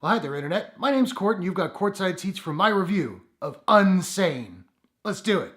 Well, hi there, Internet. My name's Court, and you've got courtside seats for my review of Unsane. Let's do it.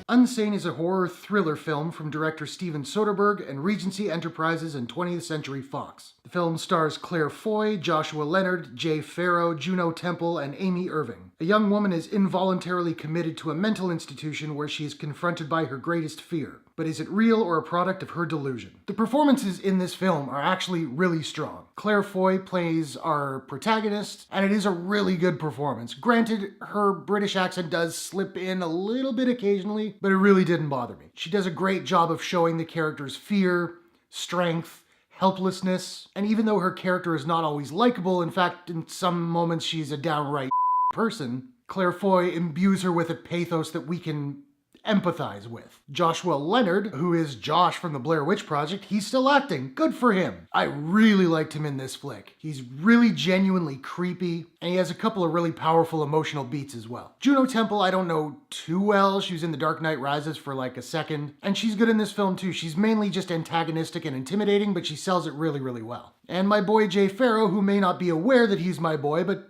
Unsane is a horror thriller film from director Steven Soderbergh and Regency Enterprises and 20th Century Fox. The film stars Claire Foy, Joshua Leonard, Pharoah, Juno Temple, and Amy Irving. A young woman is involuntarily committed to a mental institution where she is confronted by her greatest fear. But is it real or a product of her delusion? The performances in this film are actually really strong. Claire Foy plays our protagonist, and it is a really good performance. Granted, her British accent does slip in a little bit occasionally, but it really didn't bother me. She does a great job of showing the character's fear, strength, helplessness, and even though her character is not always likable, in fact, in some moments she's a downright person, Claire Foy imbues her with a pathos that we can empathize with. Joshua Leonard, who is Josh from the Blair Witch Project, he's still acting. Good for him. I really liked him in this flick. He's really genuinely creepy, and he has a couple of really powerful emotional beats as well. Juno Temple, I don't know too well. She was in The Dark Knight Rises for like a second, and she's good in this film too. She's mainly just antagonistic and intimidating, but she sells it really, really well. And my boy Pharoah, who may not be aware that he's my boy, but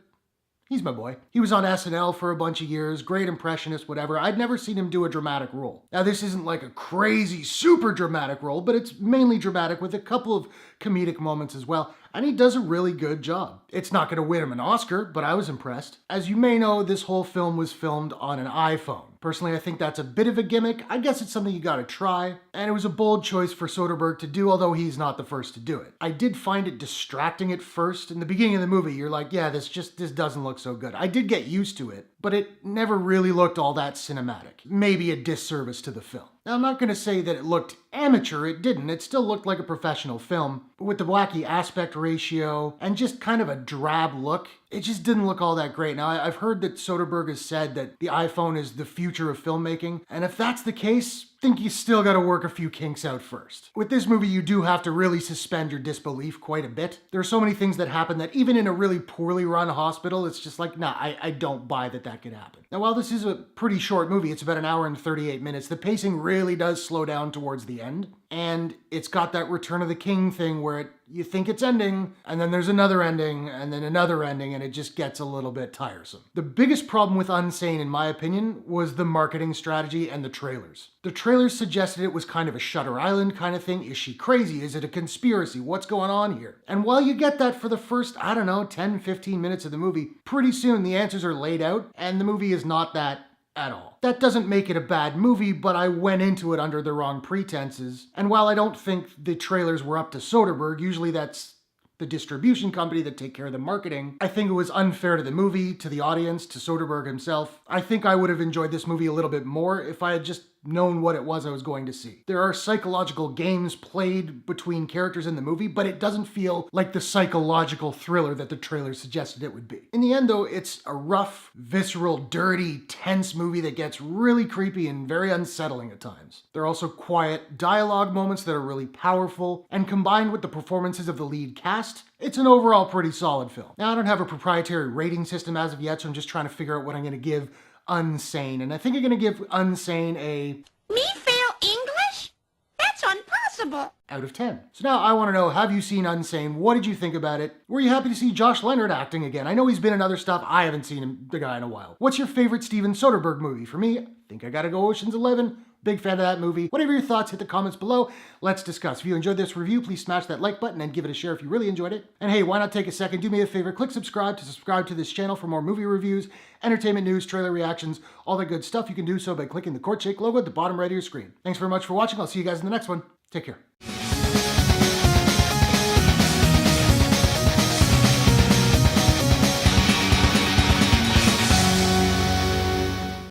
he's my boy. He was on SNL for a bunch of years, great impressionist, whatever. I'd never seen him do a dramatic role. Now, this isn't like a crazy, super dramatic role, but it's mainly dramatic with a couple of comedic moments as well, and he does a really good job. It's not going to win him an Oscar, but I was impressed. As you may know, this whole film was filmed on an iPhone. Personally, I think that's a bit of a gimmick. I guess it's something you gotta try, and it was a bold choice for Soderbergh to do, although he's not the first to do it. I did find it distracting at first. In the beginning of the movie, you're like, yeah, this doesn't look so good. I did get used to it, but it never really looked all that cinematic. Maybe a disservice to the film. Now, I'm not gonna say that it looked amateur, it didn't. It still looked like a professional film, but with the wacky aspect ratio and just kind of a drab look, it just didn't look all that great. Now, I've heard that Soderbergh has said that the iPhone is the future of filmmaking, and if that's the case, I think you still gotta work a few kinks out first. With this movie, you do have to really suspend your disbelief quite a bit. There are so many things that happen that even in a really poorly run hospital, it's just like, nah, I don't buy that could happen. Now, while this is a pretty short movie, it's about an hour and 38 minutes, the pacing really does slow down towards the end. And it's got that Return of the King thing where you think it's ending, and then there's another ending, and then another ending, and it just gets a little bit tiresome. The biggest problem with Unsane, in my opinion, was the marketing strategy and the trailers. The trailers suggested it was kind of a Shutter Island kind of thing. Is she crazy? Is it a conspiracy? What's going on here? And while you get that for the first, 10, 15 minutes of the movie, pretty soon the answers are laid out, and the movie is not that at all. That doesn't make it a bad movie, but I went into it under the wrong pretenses. And while I don't think the trailers were up to Soderbergh, usually that's the distribution company that take care of the marketing, I think it was unfair to the movie, to the audience, to Soderbergh himself. I think I would have enjoyed this movie a little bit more if I had just known what it was I was going to see. There are psychological games played between characters in the movie, but it doesn't feel like the psychological thriller that the trailer suggested it would be. In the end, though, it's a rough, visceral, dirty, tense movie that gets really creepy and very unsettling at times. There are also quiet dialogue moments that are really powerful, and combined with the performances of the lead cast, it's an overall pretty solid film. Now, I don't have a proprietary rating system as of yet, so I'm just trying to figure out what I'm going to give Unsane, and I think I'm going to give Unsane a... Me fail English? That's impossible. Out of 10. So now I want to know, have you seen Unsane? What did you think about it? Were you happy to see Josh Leonard acting again? I know he's been in other stuff. I haven't seen the guy in a while. What's your favorite Steven Soderbergh movie? For me, I think I gotta go Ocean's 11. Big fan of that movie. Whatever your thoughts, hit the comments below. Let's discuss. If you enjoyed this review, please smash that like button and give it a share if you really enjoyed it. And hey, why not take a second, do me a favor, click subscribe to this channel for more movie reviews, entertainment news, trailer reactions, all that good stuff. You can do so by clicking the Courtshake logo at the bottom right of your screen. Thanks very much for watching. I'll see you guys in the next one. Take care.